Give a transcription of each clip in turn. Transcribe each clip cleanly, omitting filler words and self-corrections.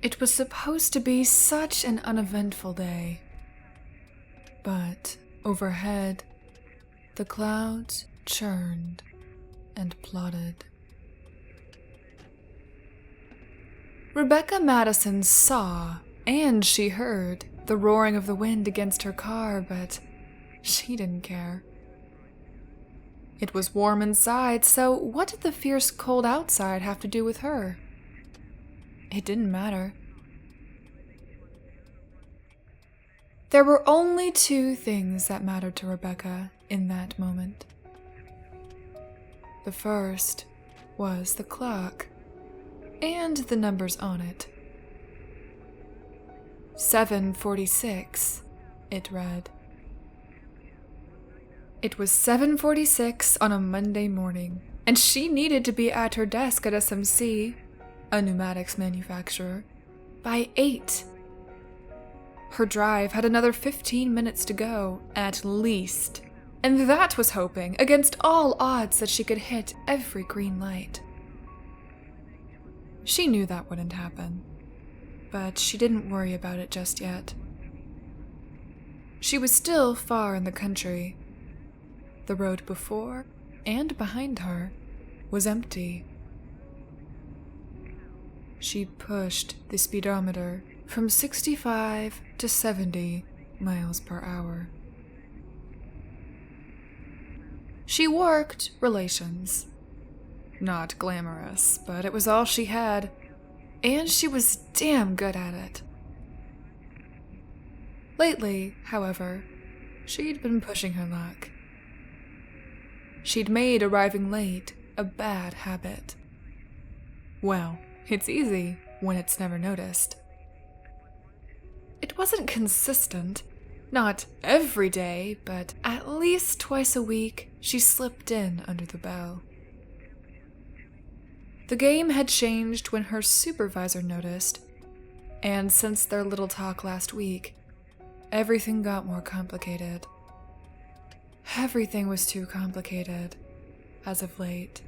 It was supposed to be such an uneventful day. But overhead, the clouds churned and plodded. Rebecca Madison saw, and she heard, the roaring of the wind against her car, but she didn't care. It was warm inside, so what did the fierce cold outside have to do with her? It didn't matter. There were only two things that mattered to Rebecca in that moment. The first was the clock, and the numbers on it. 7:46, it read. It was 7:46 on a Monday morning, and she needed to be at her desk at SMC, a pneumatics manufacturer, by 8. Her drive had another 15 minutes to go, at least, and that was hoping, against all odds, that she could hit every green light. She knew that wouldn't happen, but she didn't worry about it just yet. She was still far in the country. The road before and behind her was empty. She pushed the speedometer from 65 to 70 miles per hour. She worked relations. Not glamorous, but it was all she had, and she was damn good at it. Lately, however, she'd been pushing her luck. She'd made arriving late a bad habit. Well, it's easy when it's never noticed. It wasn't consistent, not every day, but at least twice a week she slipped in under the bell. The game had changed when her supervisor noticed, and since their little talk last week, everything got more complicated. Everything was too complicated, as of late.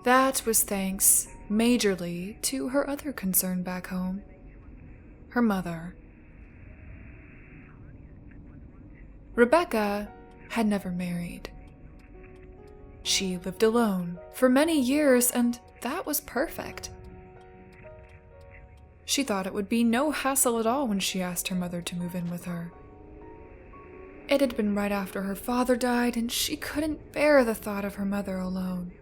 That was thanks, majorly, to her other concern back home. Her mother. Rebecca had never married. She lived alone for many years, and that was perfect. She thought it would be no hassle at all when she asked her mother to move in with her. It had been right after her father died, and she couldn't bear the thought of her mother alone.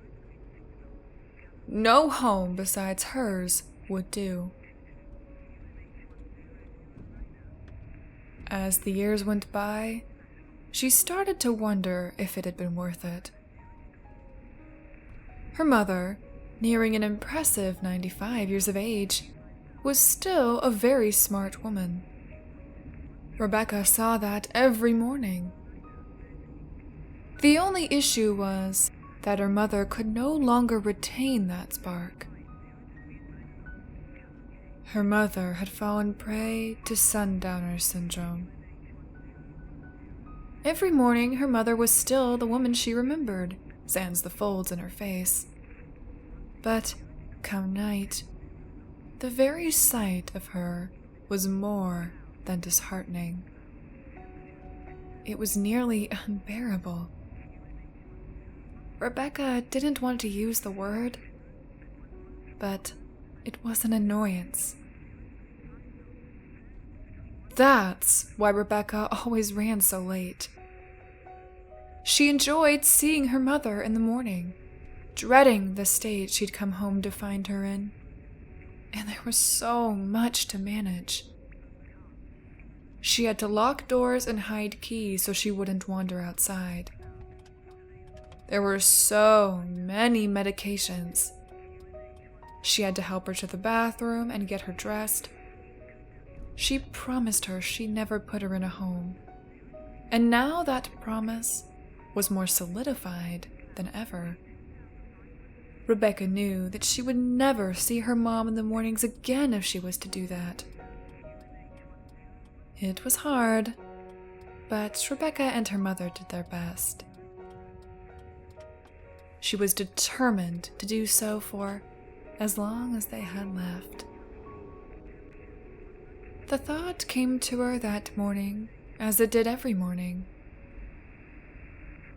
No home besides hers would do. As the years went by, she started to wonder if it had been worth it. Her mother, nearing an impressive 95 years of age, was still a very smart woman. Rebecca saw that every morning. The only issue was that her mother could no longer retain that spark. Her mother had fallen prey to sundowner syndrome. Every morning, her mother was still the woman she remembered, sans the folds in her face. But, come night, the very sight of her was more than disheartening. It was nearly unbearable. Rebecca didn't want to use the word, but it was an annoyance. That's why Rebecca always ran so late. She enjoyed seeing her mother in the morning, dreading the state she'd come home to find her in. And there was so much to manage. She had to lock doors and hide keys so she wouldn't wander outside. There were so many medications. She had to help her to the bathroom and get her dressed. She promised her she'd never put her in a home. And now that promise was more solidified than ever. Rebecca knew that she would never see her mom in the mornings again if she was to do that. It was hard, but Rebecca and her mother did their best. She was determined to do so for as long as they had left. The thought came to her that morning, as it did every morning.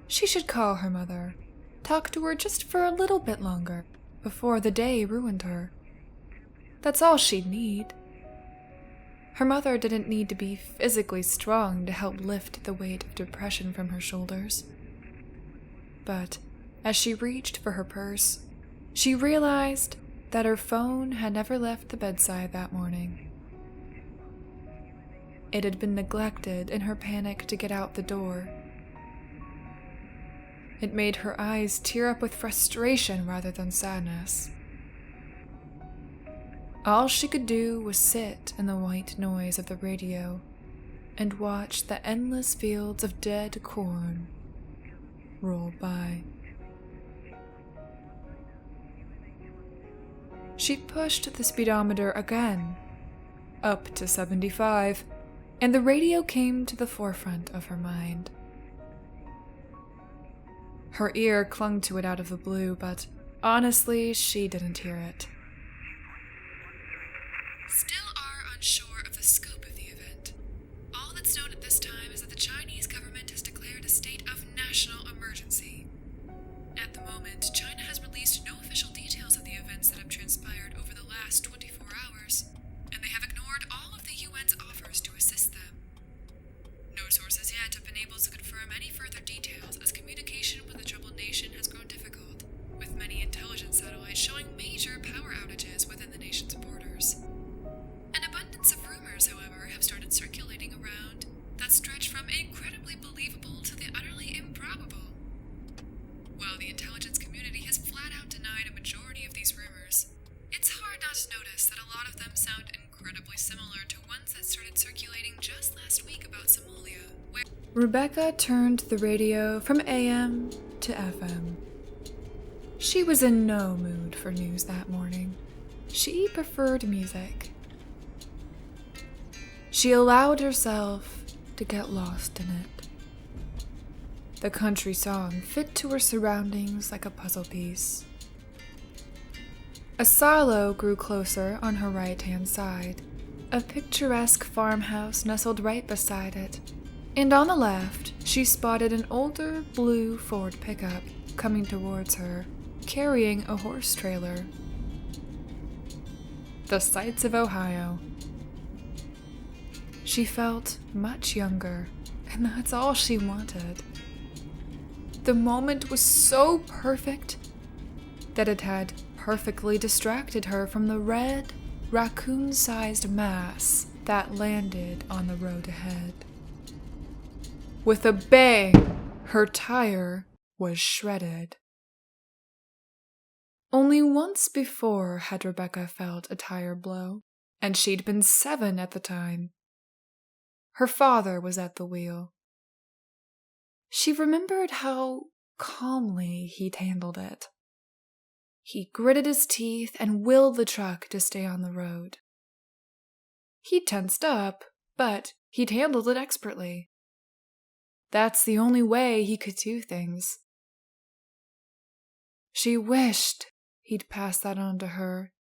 She should call her mother, talk to her just for a little bit longer, before the day ruined her. That's all she'd need. Her mother didn't need to be physically strong to help lift the weight of depression from her shoulders. But as she reached for her purse, she realized that her phone had never left the bedside that morning. It had been neglected in her panic to get out the door. It made her eyes tear up with frustration rather than sadness. All she could do was sit in the white noise of the radio and watch the endless fields of dead corn roll by. She pushed the speedometer again, up to 75, and the radio came to the forefront of her mind. Her ear clung to it out of the blue, but honestly, she didn't hear it. Still are unsure of the scope of the event. All that's known at this time is that the Chinese government has declared a state of national emergency. At the moment, China has released no official details of the events that have transpired over the last 24 hours, and they have ignored all of the UN's offers to assist them. No sources yet have been able to confirm any further details, as communication with the troubled nation has grown difficult, with many intelligence satellites showing major power outages within the nation's borders. An abundance of rumors, however, have started circulating around that stretch from incredibly believable to the utterly improbable. While the intelligence community has flat out denied a majority of these rumors, it's hard not to notice that a lot of them sound incredibly similar to ones that started circulating just last week about Somalia, where Rebecca turned the radio from AM to FM. She was in no mood for news that morning. She preferred music. She allowed herself to get lost in it. The country song fit to her surroundings like a puzzle piece. A silo grew closer on her right-hand side, a picturesque farmhouse nestled right beside it, and on the left she spotted an older blue Ford pickup coming towards her, carrying a horse trailer. The sights of Ohio. She felt much younger, and that's all she wanted. The moment was so perfect that it had perfectly distracted her from the red, raccoon-sized mass that landed on the road ahead. With a bang, her tire was shredded. Only once before had Rebecca felt a tire blow, and she'd been 7 at the time. Her father was at the wheel. She remembered how calmly he'd handled it. He gritted his teeth and willed the truck to stay on the road. He'd tensed up, but he'd handled it expertly. That's the only way he could do things. She wished he'd pass that on to her.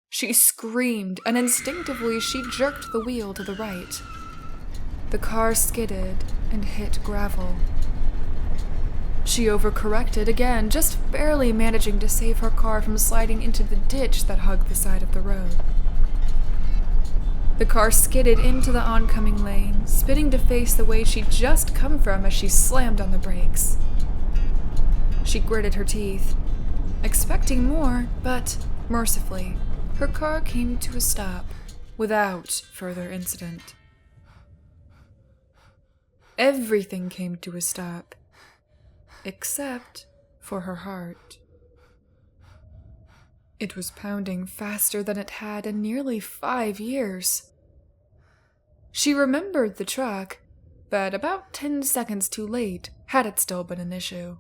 She screamed, and instinctively she jerked the wheel to the right. The car skidded and hit gravel. She overcorrected again, just barely managing to save her car from sliding into the ditch that hugged the side of the road. The car skidded into the oncoming lane, spinning to face the way she'd just come from as she slammed on the brakes. She gritted her teeth, expecting more, but mercifully, her car came to a stop without further incident. Everything came to a stop, except for her heart. It was pounding faster than it had in nearly 5 years. She remembered the truck, but about 10 seconds too late had it still been an issue.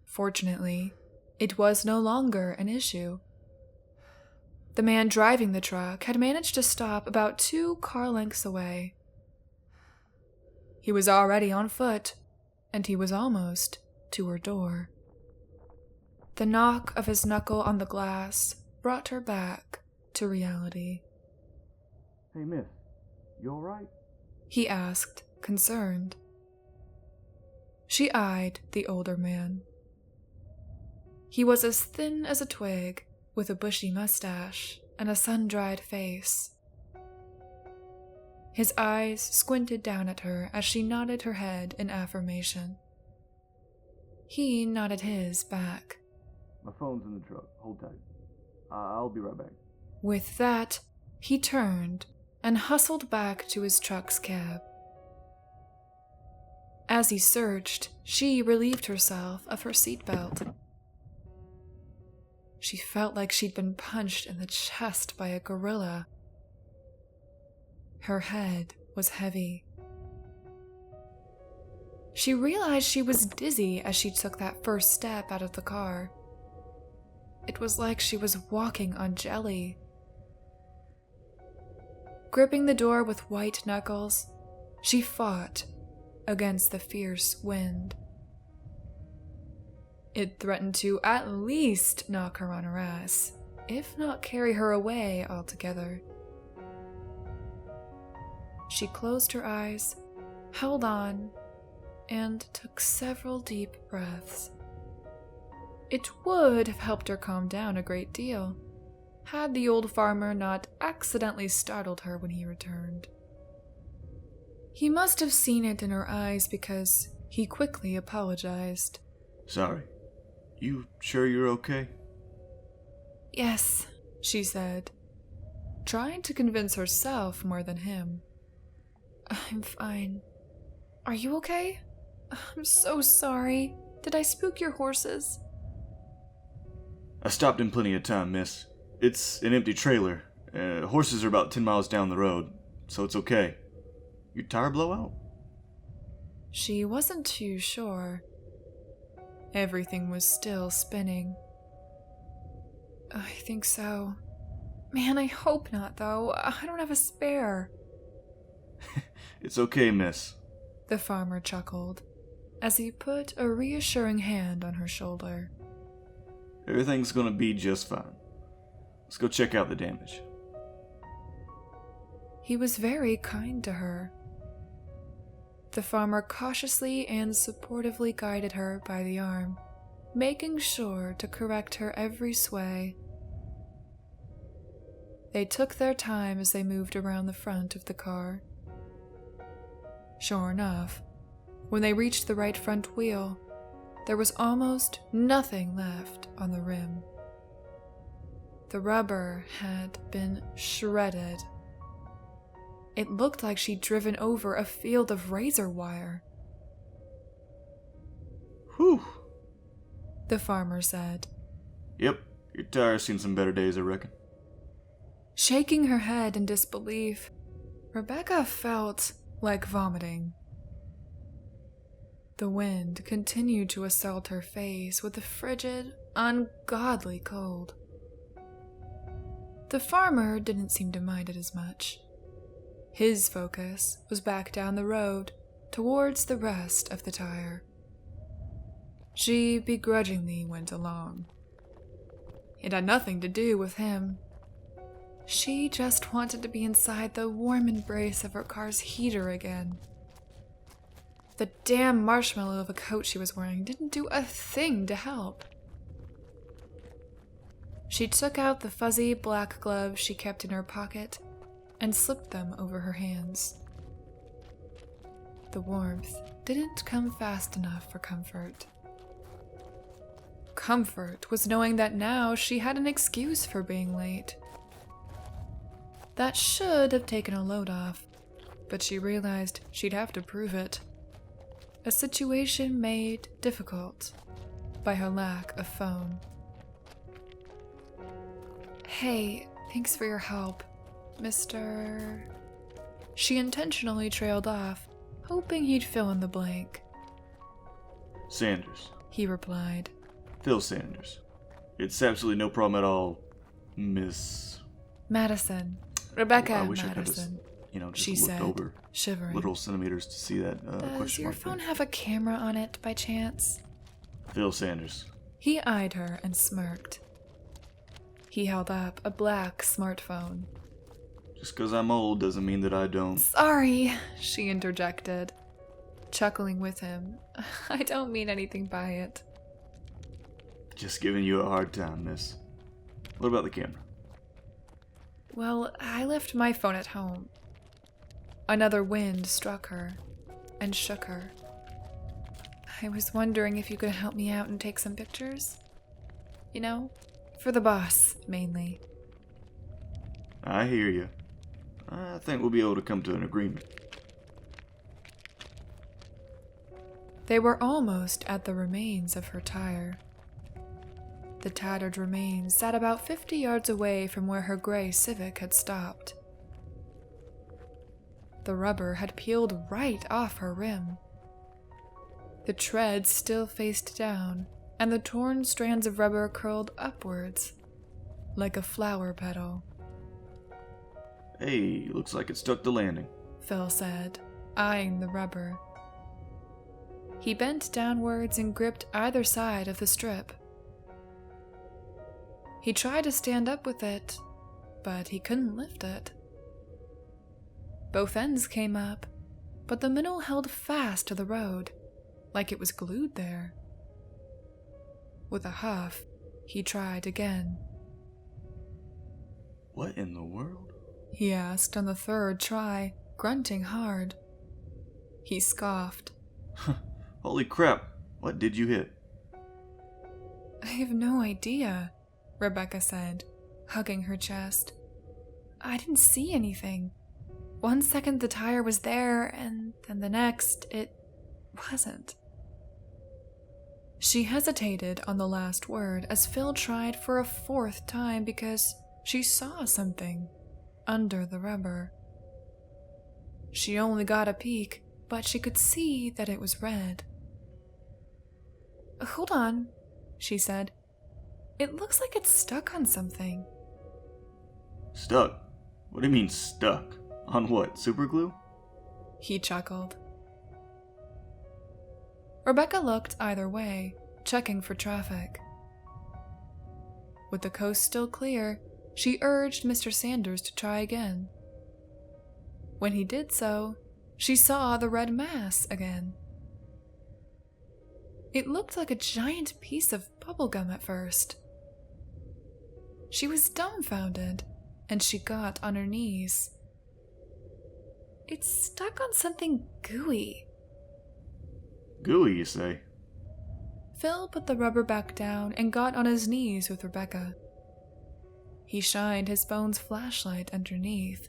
Fortunately, it was no longer an issue. The man driving the truck had managed to stop about 2 car lengths away. He was already on foot, and he was almost to her door. The knock of his knuckle on the glass brought her back to reality. Hey, miss, you alright? He asked, concerned. She eyed the older man. He was as thin as a twig, with a bushy mustache and a sun-dried face. His eyes squinted down at her as she nodded her head in affirmation. He nodded his back. My phone's in the truck. Hold tight. I'll be right back. With that, he turned and hustled back to his truck's cab. As he searched, she relieved herself of her seatbelt. She felt like she'd been punched in the chest by a gorilla. Her head was heavy. She realized she was dizzy as she took that first step out of the car. It was like she was walking on jelly. Gripping the door with white knuckles, she fought against the fierce wind. It threatened to at least knock her on her ass, if not carry her away altogether. She closed her eyes, held on, and took several deep breaths. It would have helped her calm down a great deal, had the old farmer not accidentally startled her when he returned. He must have seen it in her eyes because he quickly apologized. Sorry. You sure you're okay? Yes, she said, trying to convince herself more than him. I'm fine. Are you okay? I'm so sorry. Did I spook your horses? I stopped in plenty of time, miss. It's an empty trailer. Horses are about 10 miles down the road, so it's okay. Your tire blow out? She wasn't too sure. Everything was still spinning. I think so. Man, I hope not, though. I don't have a spare. It's okay, miss. The farmer chuckled as he put a reassuring hand on her shoulder. Everything's gonna be just fine. Let's go check out the damage. He was very kind to her. The farmer cautiously and supportively guided her by the arm, making sure to correct her every sway. They took their time as they moved around the front of the car. Sure enough, when they reached the right front wheel, there was almost nothing left on the rim. The rubber had been shredded. It looked like she'd driven over a field of razor wire. Whew, the farmer said. Yep, your tire's seen some better days, I reckon. Shaking her head in disbelief, Rebecca felt like vomiting. The wind continued to assault her face with a frigid, ungodly cold. The farmer didn't seem to mind it as much. His focus was back down the road, towards the rest of the tire. She begrudgingly went along. It had nothing to do with him. She just wanted to be inside the warm embrace of her car's heater again. The damn marshmallow of a coat she was wearing didn't do a thing to help. She took out the fuzzy black gloves she kept in her pocket and slipped them over her hands. The warmth didn't come fast enough for comfort. Comfort was knowing that now she had an excuse for being late. That should have taken a load off, but she realized she'd have to prove it. A situation made difficult by her lack of phone. Hey, thanks for your help, Mr. She intentionally trailed off, hoping he'd fill in the blank. Sanders, he replied. Phil Sanders. It's absolutely no problem at all, Miss... Madison. Rebecca I wish Madison. I could just she looked said, over shivering. literal centimeters to see that Does question your mark phone there. have a camera on it by chance? Phil Sanders. He eyed her and smirked. He held up a black smartphone. Just 'cause I'm old doesn't mean that I don't. Sorry, she interjected, chuckling with him. I don't mean anything by it. Just giving you a hard time, miss. What about the camera? Well, I left my phone at home. Another wind struck her and shook her. I was wondering if you could help me out and take some pictures. You know, for the boss, mainly. I hear you. I think we'll be able to come to an agreement. They were almost at the remains of her tire. The tattered remains sat about 50 yards away from where her gray Civic had stopped. The rubber had peeled right off her rim. The tread still faced down, and the torn strands of rubber curled upwards, like a flower petal. Hey, looks like it stuck the landing, Phil said, eyeing the rubber. He bent downwards and gripped either side of the strip. He tried to stand up with it, but he couldn't lift it. Both ends came up, but the middle held fast to the road, like it was glued there. With a huff, he tried again. What in the world? He asked on the third try, grunting hard. He scoffed. Holy crap, what did you hit? I have no idea, Rebecca said, hugging her chest. I didn't see anything. 1 second the tire was there, and then the next, it wasn't. She hesitated on the last word as Phil tried for a fourth time because she saw something under the rubber. She only got a peek, but she could see that it was red. Hold on, she said. It looks like it's stuck on something. Stuck? What do you mean stuck? On what, superglue? He chuckled. Rebecca looked either way, checking for traffic. With the coast still clear, she urged Mr. Sanders to try again. When he did so, she saw the red mass again. It looked like a giant piece of bubblegum at first. She was dumbfounded, and she got on her knees. It's stuck on something gooey. Gooey, you say? Phil put the rubber back down and got on his knees with Rebecca. He shined his phone's flashlight underneath.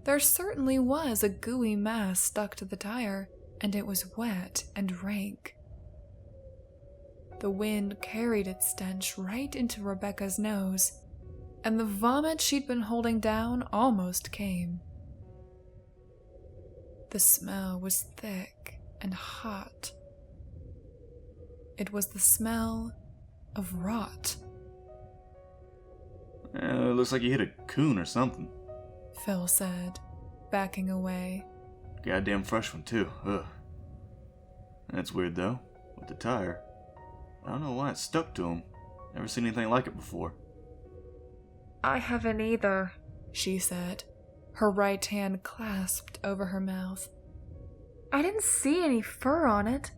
There certainly was a gooey mass stuck to the tire, and it was wet and rank. The wind carried its stench right into Rebecca's nose, and the vomit she'd been holding down almost came. The smell was thick and hot. It was the smell of rot. Looks like you hit a coon or something. Phil said, backing away. Goddamn fresh one, too. Ugh. That's weird, though. With the tire. I don't know why it stuck to him. Never seen anything like it before. I haven't either, she said, her right hand clasped over her mouth. I didn't see any fur on it.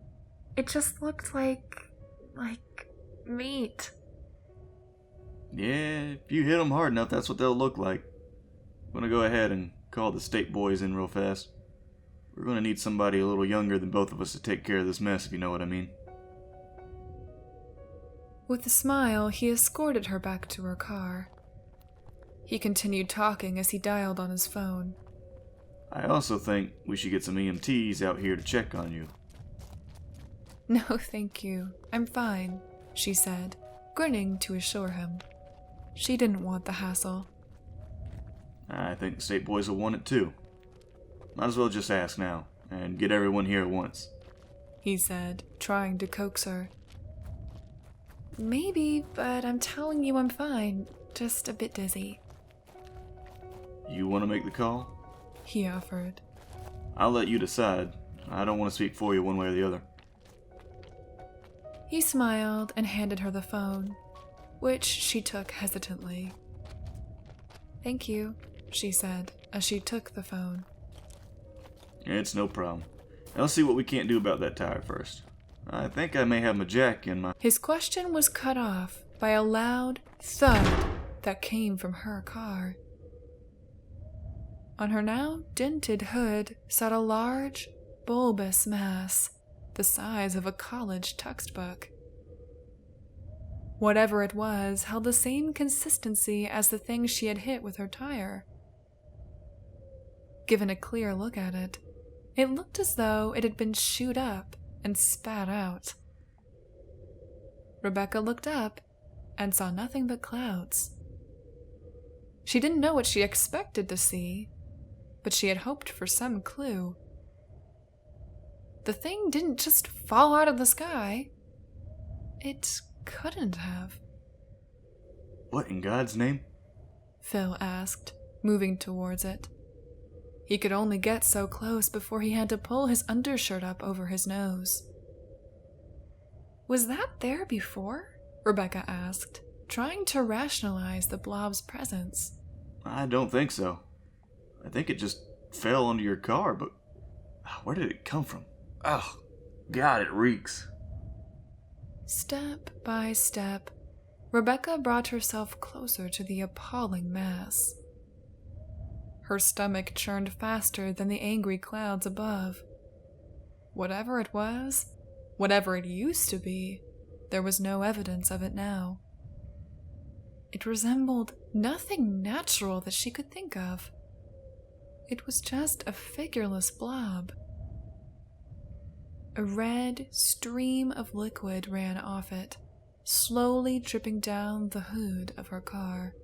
It just looked like meat. Yeah, if you hit them hard enough, that's what they'll look like. I'm gonna go ahead and call the state boys in real fast. We're gonna need somebody a little younger than both of us to take care of this mess, if you know what I mean. With a smile, he escorted her back to her car. He continued talking as he dialed on his phone. I also think we should get some EMTs out here to check on you. No, thank you. I'm fine, she said, grinning to assure him. She didn't want the hassle. I think the state boys will want it too. Might as well just ask now, and get everyone here at once, he said, trying to coax her. Maybe, but I'm telling you I'm fine, just a bit dizzy. You want to make the call? He offered. I'll let you decide. I don't want to speak for you one way or the other. He smiled and handed her the phone, which she took hesitantly. "Thank you," she said as she took the phone. It's no problem. Let's see what we can't do about that tire first. I think I may have my jack in my... His question was cut off by a loud thud that came from her car. On her now dented hood sat a large, bulbous mass, the size of a college textbook. Whatever it was held the same consistency as the thing she had hit with her tire. Given a clear look at it, it looked as though it had been chewed up and spat out. Rebecca looked up and saw nothing but clouds. She didn't know what she expected to see, but she had hoped for some clue. The thing didn't just fall out of the sky. It couldn't have. What in God's name? Phil asked, moving towards it. He could only get so close before he had to pull his undershirt up over his nose. "Was that there before?" Rebecca asked, trying to rationalize the blob's presence. I don't think so. I think it just fell onto your car, but where did it come from? Oh, God, it reeks. Step by step, Rebecca brought herself closer to the appalling mass. Her stomach churned faster than the angry clouds above. Whatever it was, whatever it used to be, there was no evidence of it now. It resembled nothing natural that she could think of. It was just a figureless blob. A red stream of liquid ran off it, slowly dripping down the hood of her car.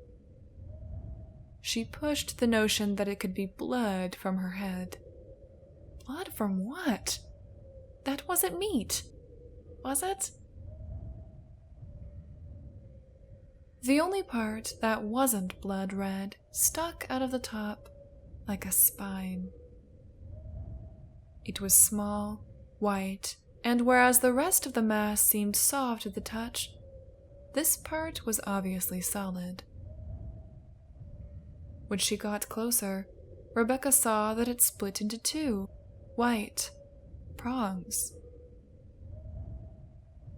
She pushed the notion that it could be blood from her head. Blood from what? That wasn't meat, was it? The only part that wasn't blood red stuck out of the top like a spine. It was small, white, and whereas the rest of the mass seemed soft at the touch, this part was obviously solid. When she got closer, Rebecca saw that it split into two, white prongs.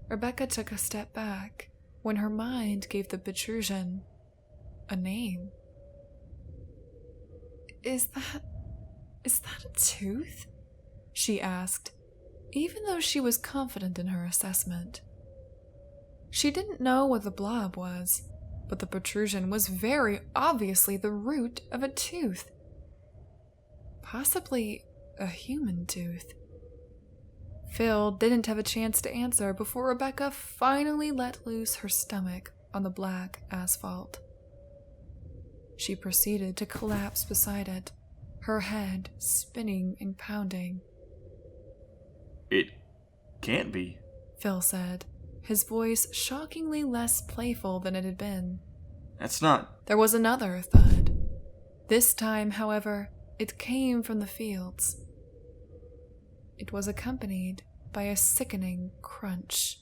Rebecca took a step back when her mind gave the protrusion a name. Is that a tooth?" she asked, even though she was confident in her assessment. She didn't know what the blob was, but the protrusion was very obviously the root of a tooth. Possibly a human tooth. Phil didn't have a chance to answer before Rebecca finally let loose her stomach on the black asphalt. She proceeded to collapse beside it, her head spinning and pounding. It can't be, Phil said, his voice shockingly less playful than it had been. That's not... There was another thud. This time, however, it came from the fields. It was accompanied by a sickening crunch.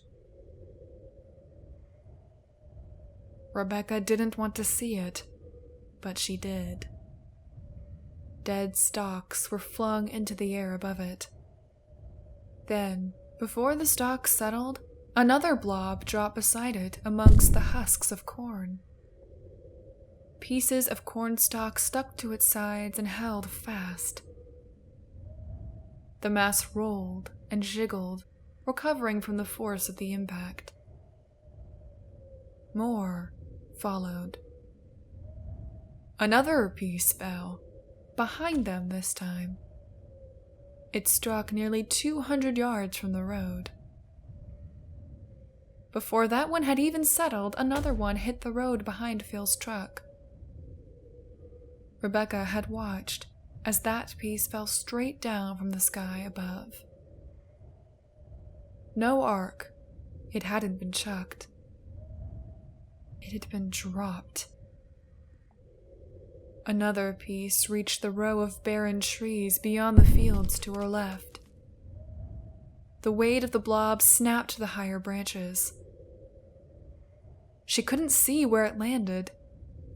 Rebecca didn't want to see it, but she did. Dead stalks were flung into the air above it. Then, before the stalks settled, another blob dropped beside it amongst the husks of corn. Pieces of corn stalk stuck to its sides and held fast. The mass rolled and jiggled, recovering from the force of the impact. More followed. Another piece fell, behind them this time. It struck nearly 200 yards from the road. Before that one had even settled, another one hit the road behind Phil's truck. Rebecca had watched as that piece fell straight down from the sky above. No arc. It hadn't been chucked. It had been dropped. Another piece reached the row of barren trees beyond the fields to her left. the weight of the blob snapped the higher branches. She couldn't see where it landed,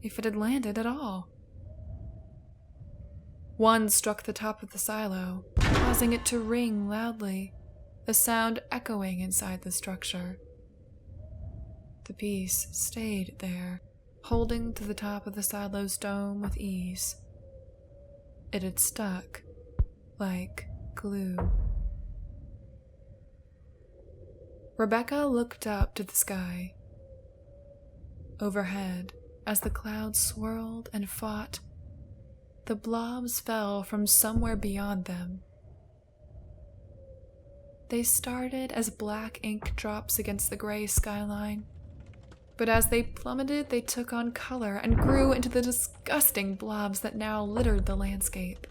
if it had landed at all. One struck the top of the silo, causing it to ring loudly, the sound echoing inside the structure. The piece stayed there, holding to the top of the silo's dome with ease. It had stuck like glue. Rebecca looked up to the sky. Overhead, as the clouds swirled and fought, the blobs fell from somewhere beyond them. They started as black ink drops against the gray skyline, but as they plummeted, they took on color and grew into the disgusting blobs that now littered the landscape.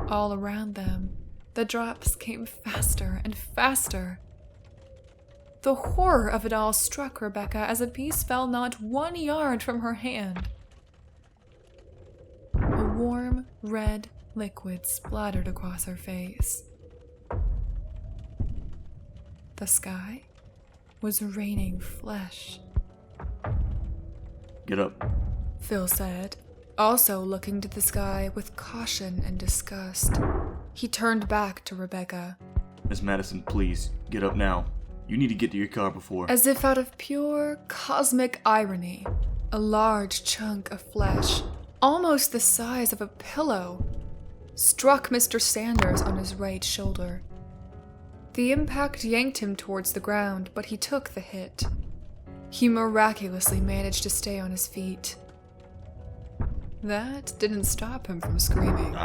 All around them, the drops came faster and faster. The horror of it all struck Rebecca as a piece fell not 1 yard from her hand. A warm, red liquid splattered across her face. The sky was raining flesh. Get up, Phil said, also looking to the sky with caution and disgust. He turned back to Rebecca. Miss Madison, please, get up now. You need to get to your car before... As if out of pure cosmic irony, a large chunk of flesh, almost the size of a pillow, struck Mr. Sanders on his right shoulder. The impact yanked him towards the ground, but he took the hit. He miraculously managed to stay on his feet. That didn't stop him from screaming.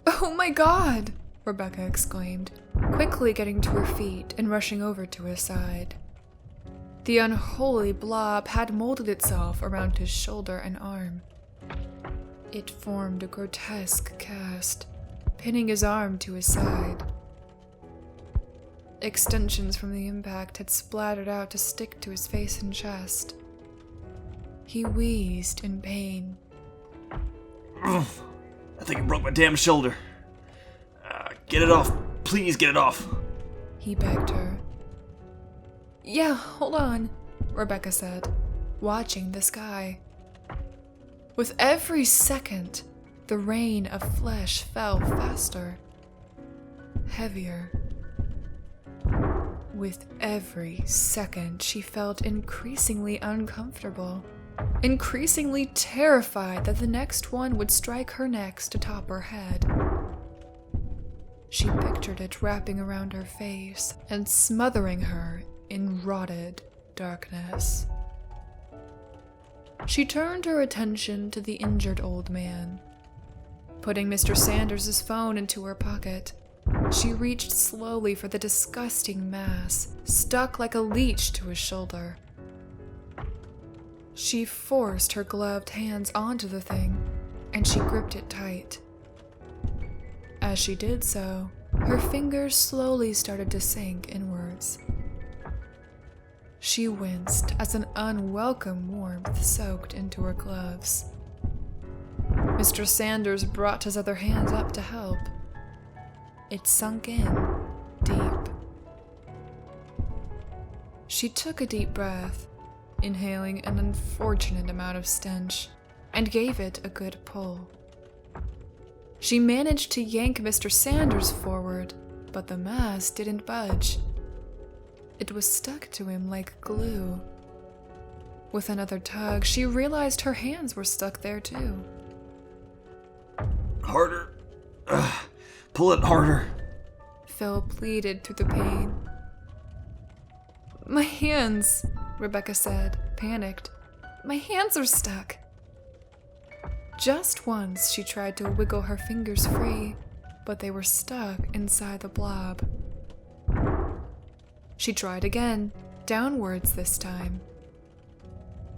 "Oh my God!" Rebecca exclaimed, quickly getting to her feet and rushing over to his side. The unholy blob had molded itself around his shoulder and arm. It formed a grotesque cast, pinning his arm to his side. Extensions from the impact had splattered out to stick to his face and chest. He wheezed in pain. I think it broke my damn shoulder. Get it off. Please get it off. He begged her. "Yeah, hold on," Rebecca said, watching the sky. With every second, the rain of flesh fell faster, heavier. With every second, she felt increasingly uncomfortable, increasingly terrified that the next one would strike her next atop her head. She pictured it wrapping around her face and smothering her in rotted darkness. She turned her attention to the injured old man. Putting Mr. Sanders' phone into her pocket, she reached slowly for the disgusting mass stuck like a leech to his shoulder. She forced her gloved hands onto the thing, and she gripped it tight. As she did so, her fingers slowly started to sink inwards. She winced as an unwelcome warmth soaked into her gloves. Mr. Sanders brought his other hand up to help. It sunk in, deep. She took a deep breath, inhaling an unfortunate amount of stench, and gave it a good pull. She managed to yank Mr. Sanders forward, but the mass didn't budge. It was stuck to him like glue. With another tug, she realized her hands were stuck there too. Harder. Pull it harder. Phil pleaded through the pain. "My hands," Rebecca said, panicked. "My hands are stuck." Just once she tried to wiggle her fingers free, but they were stuck inside the blob. She tried again, downwards this time.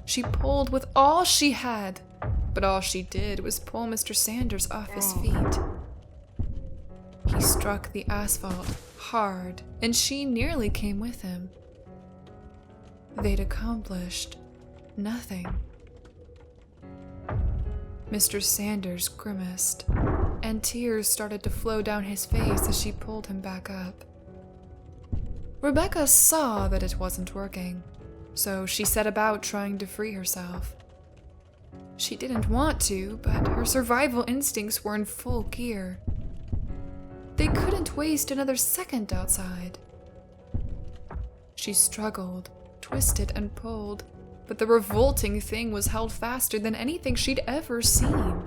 She pulled with all she had, but all she did was pull Mr. Sanders off his feet. He struck the asphalt hard, and she nearly came with him. They'd accomplished nothing. Mr. Sanders grimaced, and tears started to flow down his face as she pulled him back up. Rebecca saw that it wasn't working, so she set about trying to free herself. She didn't want to, but her survival instincts were in full gear. They couldn't waste another second outside. She struggled, twisted and pulled, but the revolting thing was held faster than anything she'd ever seen.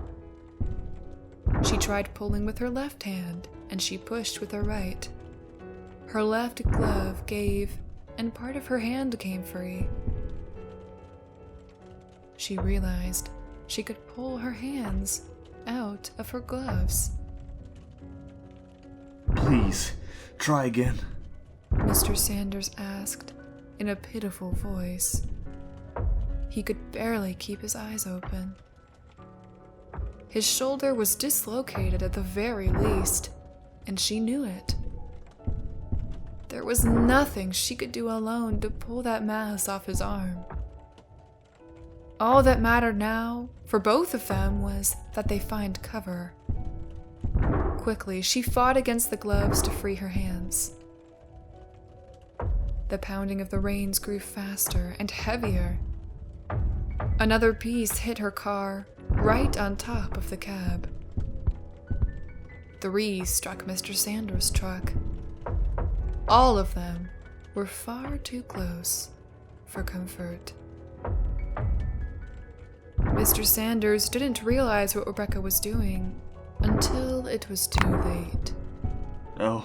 She tried pulling with her left hand, and she pushed with her right. Her left glove gave, and part of her hand came free. She realized she could pull her hands out of her gloves. Please, try again, Mr. Sanders asked in a pitiful voice. He could barely keep his eyes open. His shoulder was dislocated at the very least, and she knew it. There was nothing she could do alone to pull that mass off his arm. All that mattered now, for both of them, was that they find cover. Quickly, she fought against the gloves to free her hands. The pounding of the reins grew faster and heavier. Another piece hit her car, right on top of the cab. 3 struck Mr. Sanders' truck. All of them were far too close for comfort. Mr. Sanders didn't realize what Rebecca was doing until it was too late. No.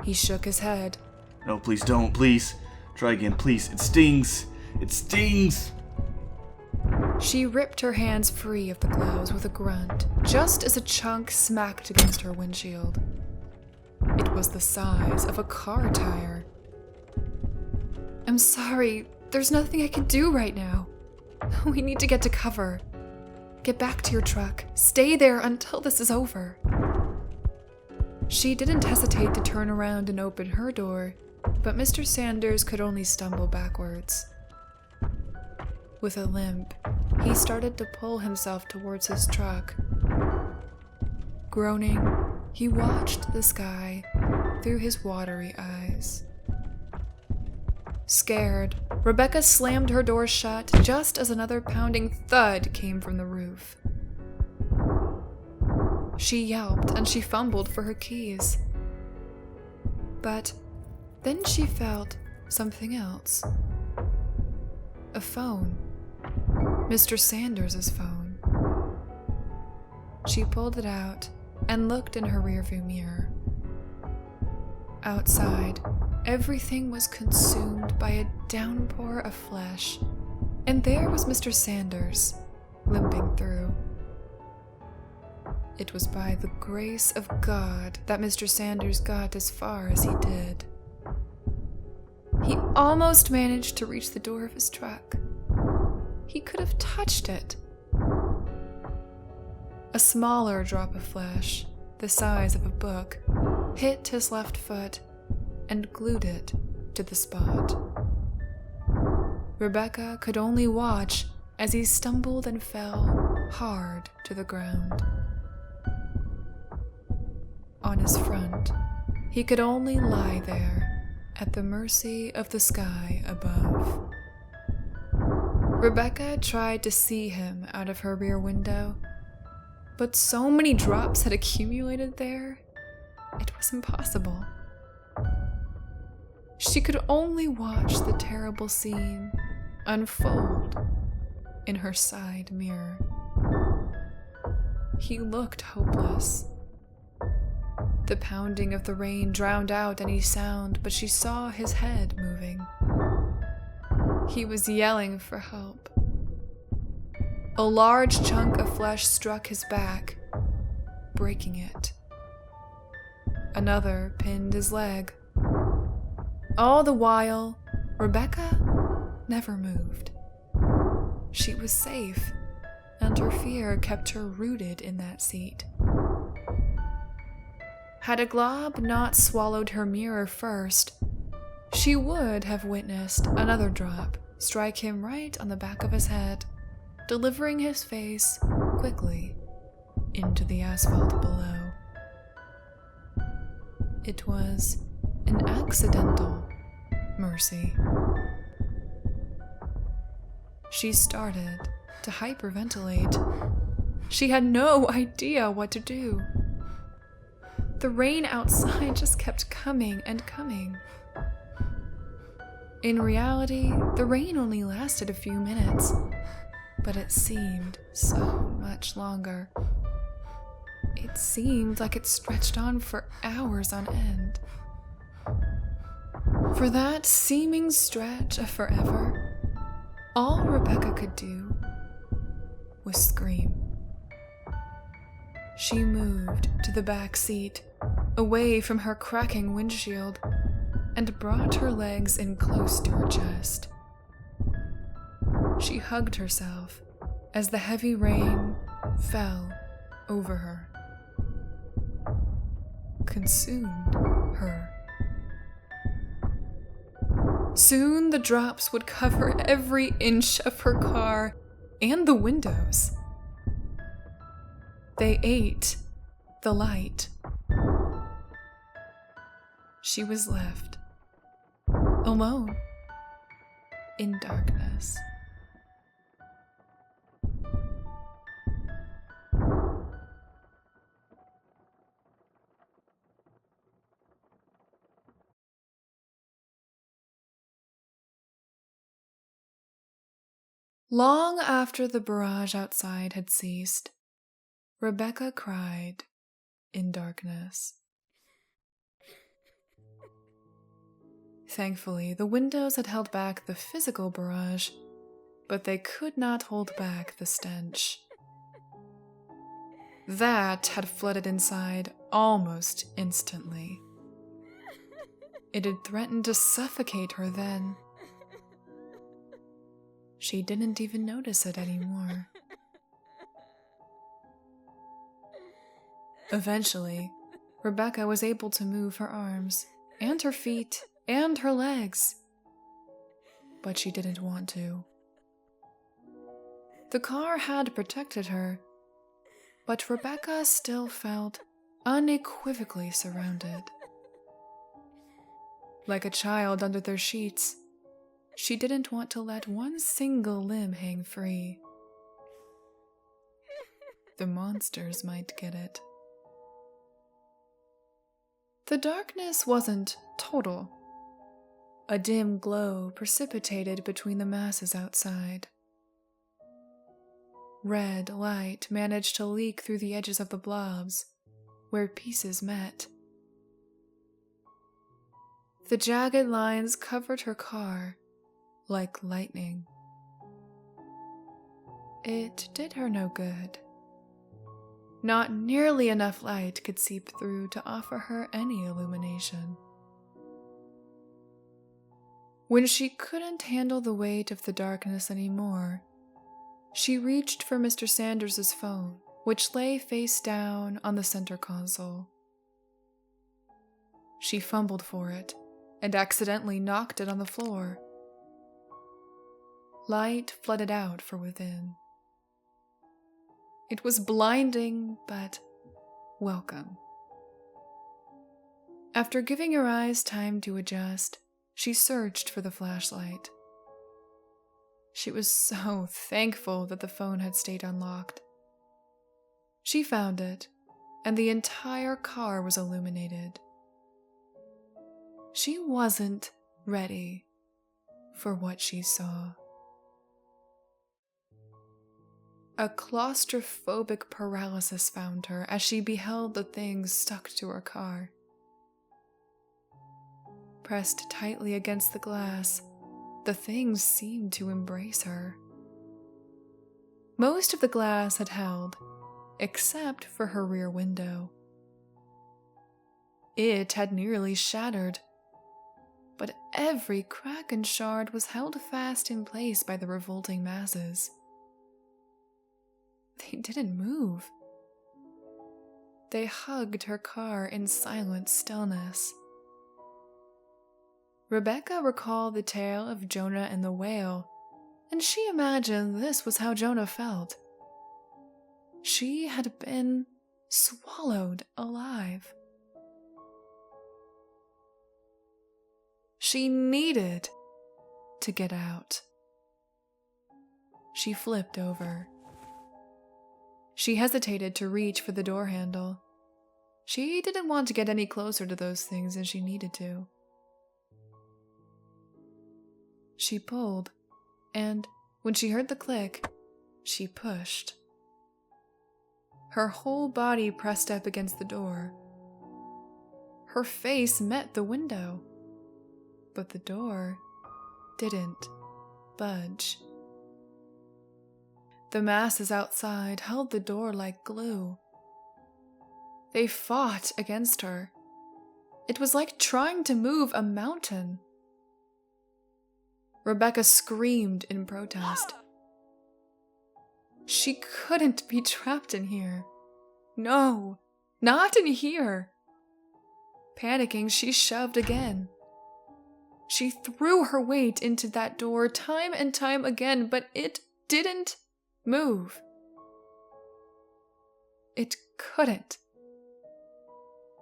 He shook his head. No, please don't, please. Try again, please. It stings. It stings. She ripped her hands free of the gloves with a grunt, just as a chunk smacked against her windshield. It was the size of a car tire. I'm sorry, there's nothing I can do right now. We need to get to cover. Get back to your truck. Stay there until this is over. She didn't hesitate to turn around and open her door, but Mr. Sanders could only stumble backwards. With a limp, he started to pull himself towards his truck. Groaning, he watched the sky through his watery eyes. Scared, Rebecca slammed her door shut just as another pounding thud came from the roof. She yelped and she fumbled for her keys. But then she felt something else. A phone. Mr. Sanders' phone. She pulled it out and looked in her rearview mirror. Outside, everything was consumed by a downpour of flesh, and there was Mr. Sanders, limping through. It was by the grace of God that Mr. Sanders got as far as he did. He almost managed to reach the door of his truck. He could have touched it. A smaller drop of flesh, the size of a book, hit his left foot and glued it to the spot. Rebecca could only watch as he stumbled and fell hard to the ground. On his front, he could only lie there at the mercy of the sky above. Rebecca tried to see him out of her rear window, but so many drops had accumulated there, it was impossible. She could only watch the terrible scene unfold in her side mirror. He looked hopeless. The pounding of the rain drowned out any sound, but she saw his head moving. He was yelling for help. A large chunk of flesh struck his back, breaking it. Another pinned his leg. All the while, Rebecca never moved. She was safe, and her fear kept her rooted in that seat. Had a glob not swallowed her mirror first, she would have witnessed another drop strike him right on the back of his head, delivering his face quickly into the asphalt below. It was an accidental mercy. She started to hyperventilate. She had no idea what to do. The rain outside just kept coming and coming. In reality, the rain only lasted a few minutes, but it seemed so much longer. It seemed like it stretched on for hours on end. For that seeming stretch of forever, all Rebecca could do was scream. She moved to the back seat, away from her cracking windshield, and brought her legs in close to her chest. She hugged herself as the heavy rain fell over her, consumed her. Soon the drops would cover every inch of her car and the windows. They ate the light. She was left alone in darkness. Long after the barrage outside had ceased, Rebecca cried in darkness. Thankfully, the windows had held back the physical barrage, but they could not hold back the stench. That had flooded inside almost instantly. It had threatened to suffocate her then. She didn't even notice it anymore. Eventually, Rebecca was able to move her arms, and her feet, and her legs. But she didn't want to. The car had protected her, but Rebecca still felt unequivocally surrounded. Like a child under their sheets, she didn't want to let one single limb hang free. The monsters might get it. The darkness wasn't total. A dim glow precipitated between the masses outside. Red light managed to leak through the edges of the blobs, where pieces met. The jagged lines covered her car like lightning. It did her no good. Not nearly enough light could seep through to offer her any illumination. When she couldn't handle the weight of the darkness anymore, she reached for Mr. Sanders's phone, which lay face down on the center console. She fumbled for it and accidentally knocked it on the floor. Light flooded out from within. It was blinding, but welcome. After giving her eyes time to adjust, she searched for the flashlight. She was so thankful that the phone had stayed unlocked. She found it, and the entire car was illuminated. She wasn't ready for what she saw. A claustrophobic paralysis found her as she beheld the things stuck to her car. Pressed tightly against the glass, the things seemed to embrace her. Most of the glass had held, except for her rear window. It had nearly shattered, but every crack and shard was held fast in place by the revolting masses. They didn't move. They hugged her car in silent stillness. Rebecca recalled the tale of Jonah and the whale, and she imagined this was how Jonah felt. She had been swallowed alive. She needed to get out. She flipped over. She hesitated to reach for the door handle. She didn't want to get any closer to those things than she needed to. She pulled, and when she heard the click, she pushed. Her whole body pressed up against the door. Her face met the window, but the door didn't budge. The masses outside held the door like glue. They fought against her. It was like trying to move a mountain. Rebecca screamed in protest. She couldn't be trapped in here. No, not in here. Panicking, she shoved again. She threw her weight into that door time and time again, but it didn't move. It couldn't.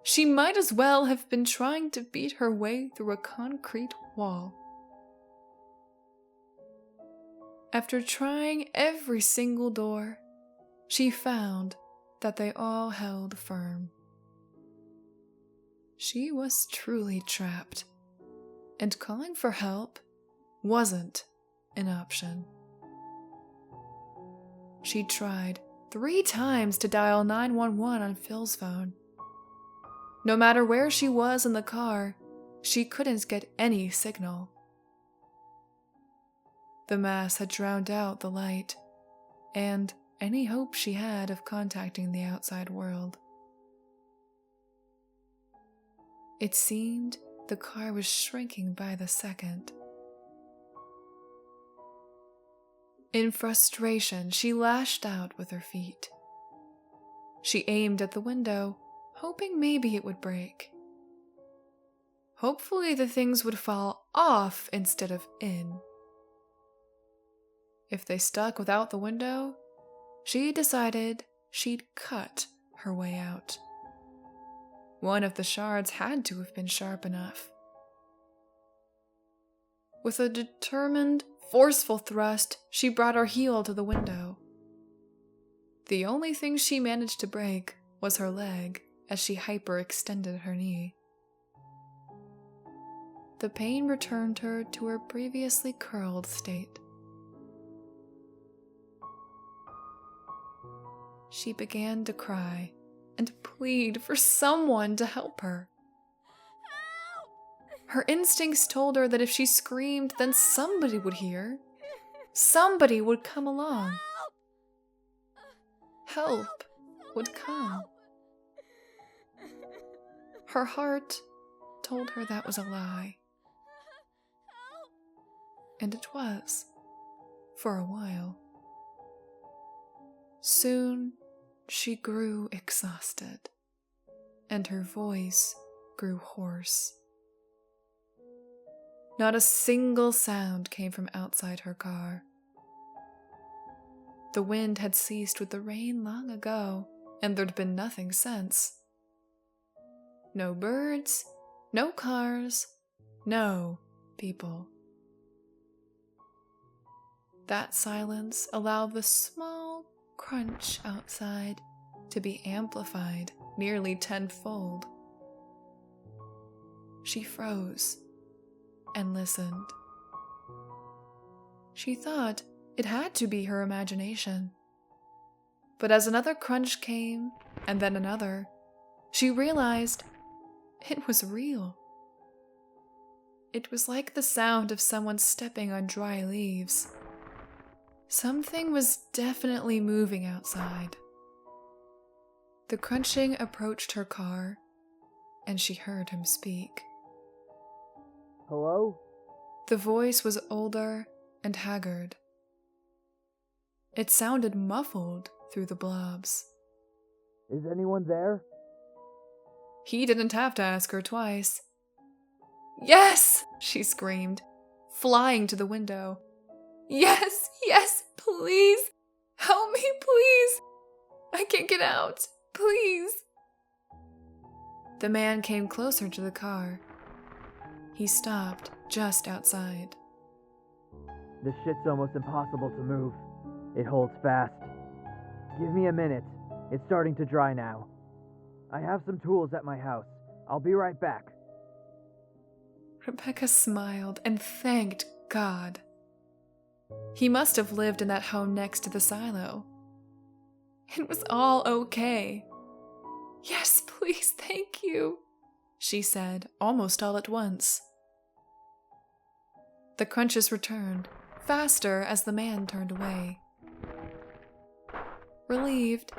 She might as well have been trying to beat her way through a concrete wall. After trying every single door, she found that they all held firm. She was truly trapped, and calling for help wasn't an option. She tried 3 times to dial 911 on Phil's phone. No matter where she was in the car, she couldn't get any signal. The mass had drowned out the light, and any hope she had of contacting the outside world. It seemed the car was shrinking by the second. In frustration, she lashed out with her feet. She aimed at the window, hoping maybe it would break. Hopefully the things would fall off instead of in. If they stuck without the window, she decided she'd cut her way out. One of the shards had to have been sharp enough. With a determined, forceful thrust, she brought her heel to the window. The only thing she managed to break was her leg as she hyperextended her knee. The pain returned her to her previously curled state. She began to cry and plead for someone to help her. Her instincts told her that if she screamed, then somebody would hear. Somebody would come along. Help would come. Her heart told her that was a lie. And it was, for a while. Soon, she grew exhausted, and her voice grew hoarse. Not a single sound came from outside her car. The wind had ceased with the rain long ago, and there'd been nothing since. No birds, no cars, no people. That silence allowed the small crunch outside to be amplified nearly tenfold. She froze and listened. She thought it had to be her imagination. But as another crunch came, and then another, she realized it was real. It was like the sound of someone stepping on dry leaves. Something was definitely moving outside. The crunching approached her car, and she heard him speak. Hello? The voice was older and haggard. It sounded muffled through the blobs. Is anyone there? He didn't have to ask her twice. "Yes!" she screamed, flying to the window. "Yes, yes, please! Help me, please! I can't get out. Please. The man came closer to the car. He stopped just outside. This shit's almost impossible to move. It holds fast. Give me a minute. It's starting to dry now. I have some tools at my house. I'll be right back. Rebecca smiled and thanked God. He must have lived in that home next to the silo. It was all okay. Yes, please, thank you, she said, almost all at once. The crunches returned, faster as the man turned away. Relieved,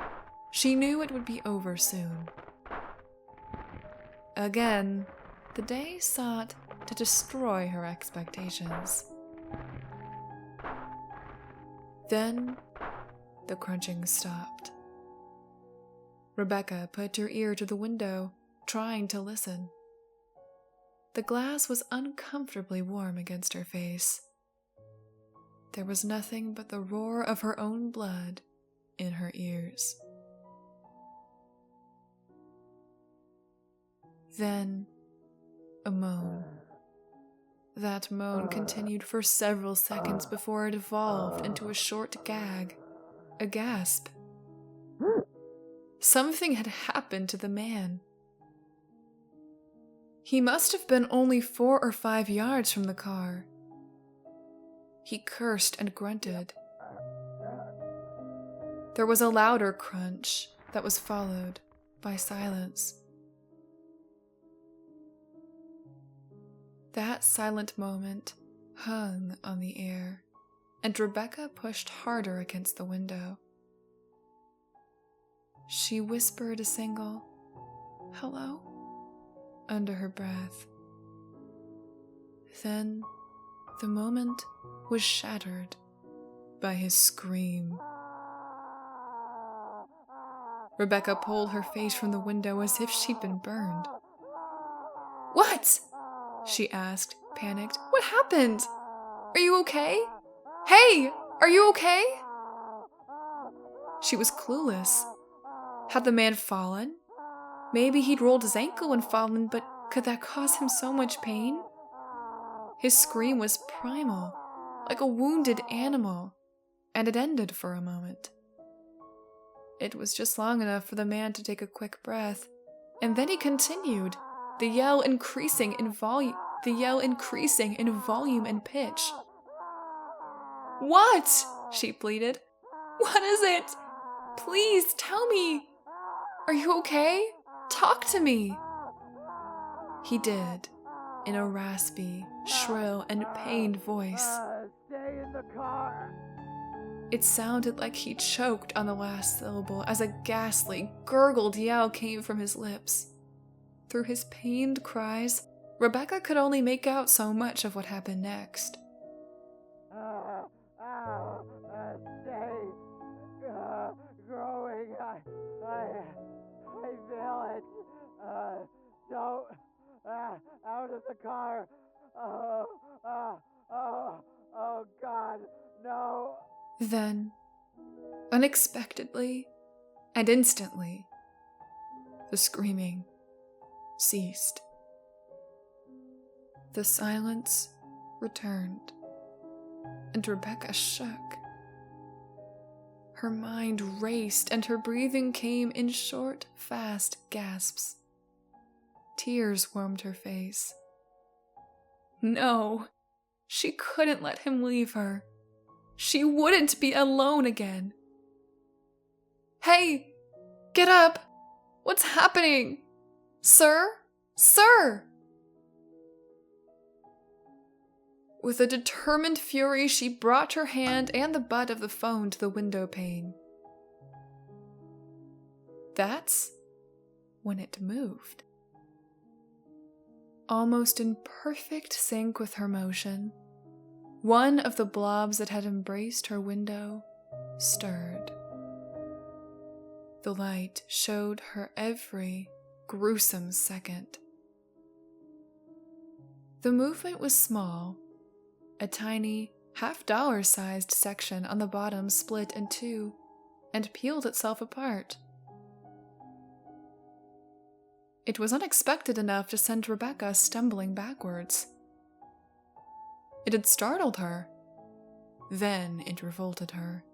she knew it would be over soon. Again, the day sought to destroy her expectations. Then, the crunching stopped. Rebecca put her ear to the window, trying to listen. The glass was uncomfortably warm against her face. There was nothing but the roar of her own blood in her ears. Then, a moan. That moan continued for several seconds before it evolved into a short gag, a gasp. Something had happened to the man. He must have been only 4 or 5 yards from the car. He cursed and grunted. There was a louder crunch that was followed by silence. That silent moment hung on the air, and Rebecca pushed harder against the window. She whispered a single, "Hello?" under her breath. Then the moment was shattered by his scream. Rebecca pulled her face from the window as if she'd been burned. "What?" she asked, panicked. "What happened? Are you okay? Hey, are you okay?" She was clueless. Had the man fallen? Maybe he'd rolled his ankle and fallen, but could that cause him so much pain? His scream was primal, like a wounded animal, and it ended for a moment. It was just long enough for the man to take a quick breath, and then he continued, the yell increasing in volume and pitch. "What?" she pleaded. "What is it? Please tell me. Are you okay? Talk to me." He did, in a raspy, shrill, and pained voice. Stay in the car. It sounded like he choked on the last syllable as a ghastly, gurgled yell came from his lips. Through his pained cries, Rebecca could only make out so much of what happened next. Stay. Growing. I feel it. Don't. Out of the car. Oh, God, no. Then, unexpectedly and instantly, the screaming ceased. The silence returned, and Rebecca shook. Her mind raced, and her breathing came in short, fast gasps. Tears warmed her face. No, she couldn't let him leave her. She wouldn't be alone again. "Hey, get up! What's happening? Sir? Sir!" With a determined fury, she brought her hand and the butt of the phone to the window pane. That's when it moved. Almost in perfect sync with her motion, one of the blobs that had embraced her window stirred. The light showed her every gruesome second. The movement was small. A tiny, $50 sized section on the bottom split in two, and peeled itself apart. It was unexpected enough to send Rebecca stumbling backwards. It had startled her. Then it revolted her.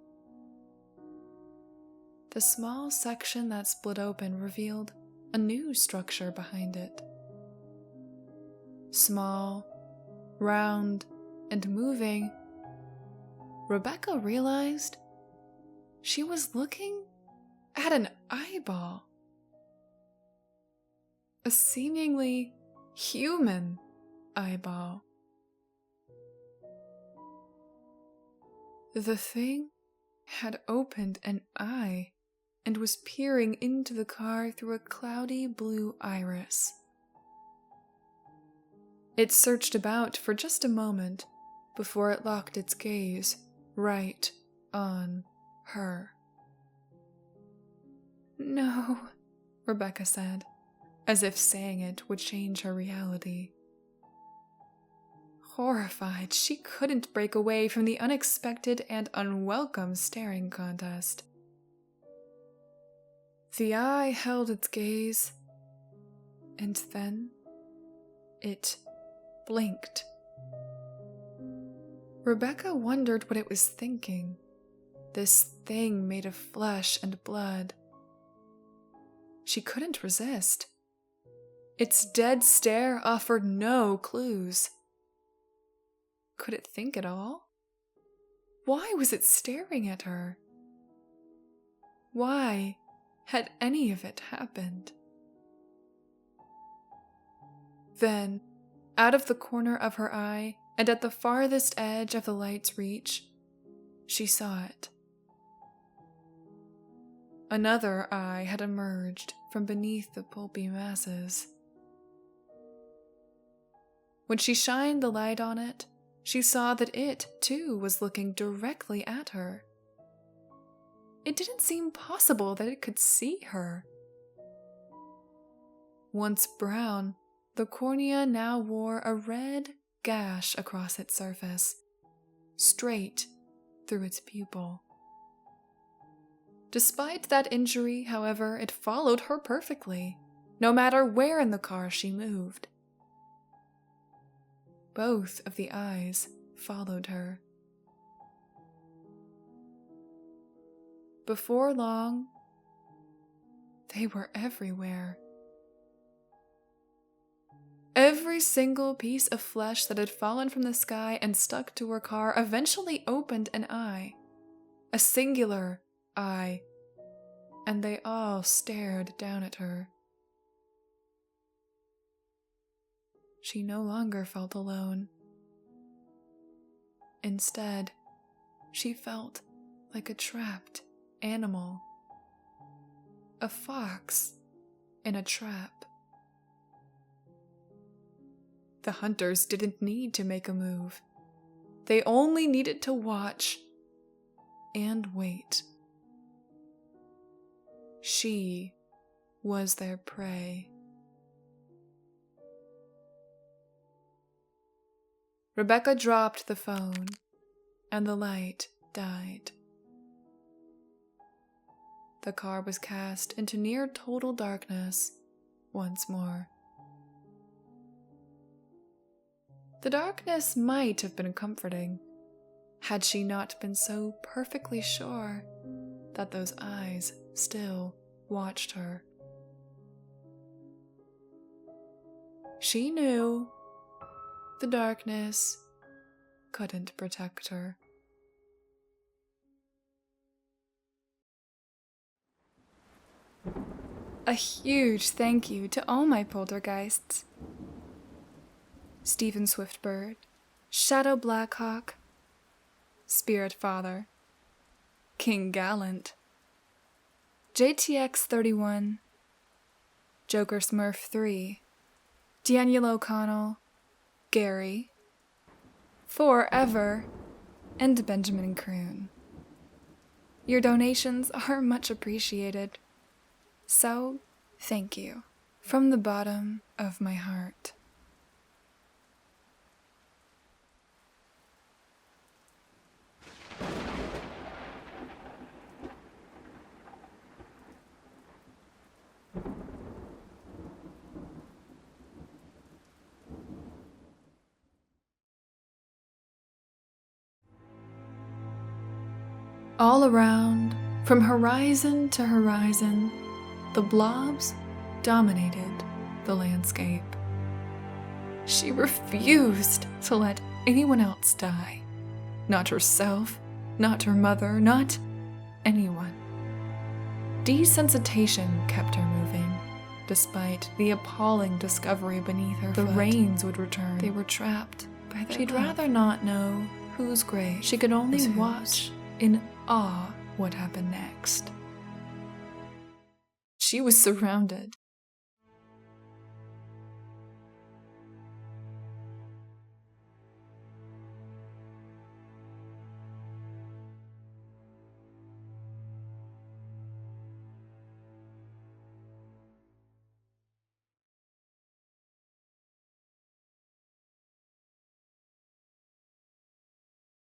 The small section that split open revealed a new structure behind it. Small, round, and moving, Rebecca realized she was looking at an eyeball. A seemingly human eyeball. The thing had opened an eye and was peering into the car through a cloudy blue iris. It searched about for just a moment before it locked its gaze right on her. "No," Rebecca said, as if saying it would change her reality. Horrified, she couldn't break away from the unexpected and unwelcome staring contest. The eye held its gaze, and then it blinked. Rebecca wondered what it was thinking, this thing made of flesh and blood. She couldn't resist. Its dead stare offered no clues. Could it think at all? Why was it staring at her? Why had any of it happened? Then, out of the corner of her eye, and at the farthest edge of the light's reach, she saw it. Another eye had emerged from beneath the pulpy masses. When she shined the light on it, she saw that it, too, was looking directly at her. It didn't seem possible that it could see her. Once brown, the cornea now wore a red gash across its surface, straight through its pupil. Despite that injury, however, it followed her perfectly, no matter where in the car she moved. Both of the eyes followed her. Before long, they were everywhere. Every single piece of flesh that had fallen from the sky and stuck to her car eventually opened an eye, a singular eye, and they all stared down at her. She no longer felt alone. Instead, she felt like a trapped animal, a fox in a trap. The hunters didn't need to make a move. They only needed to watch and wait. She was their prey. Rebecca dropped the phone, and the light died. The car was cast into near total darkness once more. The darkness might have been comforting, had she not been so perfectly sure that those eyes still watched her. She knew the darkness couldn't protect her. A huge thank you to all my poltergeists. Stephen Swiftbird, Shadow Blackhawk, Spirit Father, King Gallant, JTX31, Joker Smurf 3, Daniel O'Connell, Gary, Forever, and Benjamin Croon. Your donations are much appreciated, so thank you from the bottom of my heart. All around, from horizon to horizon, the blobs dominated the landscape. She refused to let anyone else die. Not herself, not her mother, not anyone. Desensitization kept her moving, despite the appalling discovery beneath her foot. The rains would return. They were trapped by their She'd love. Rather not know whose grave. She could only watch in awe what happened next. She was surrounded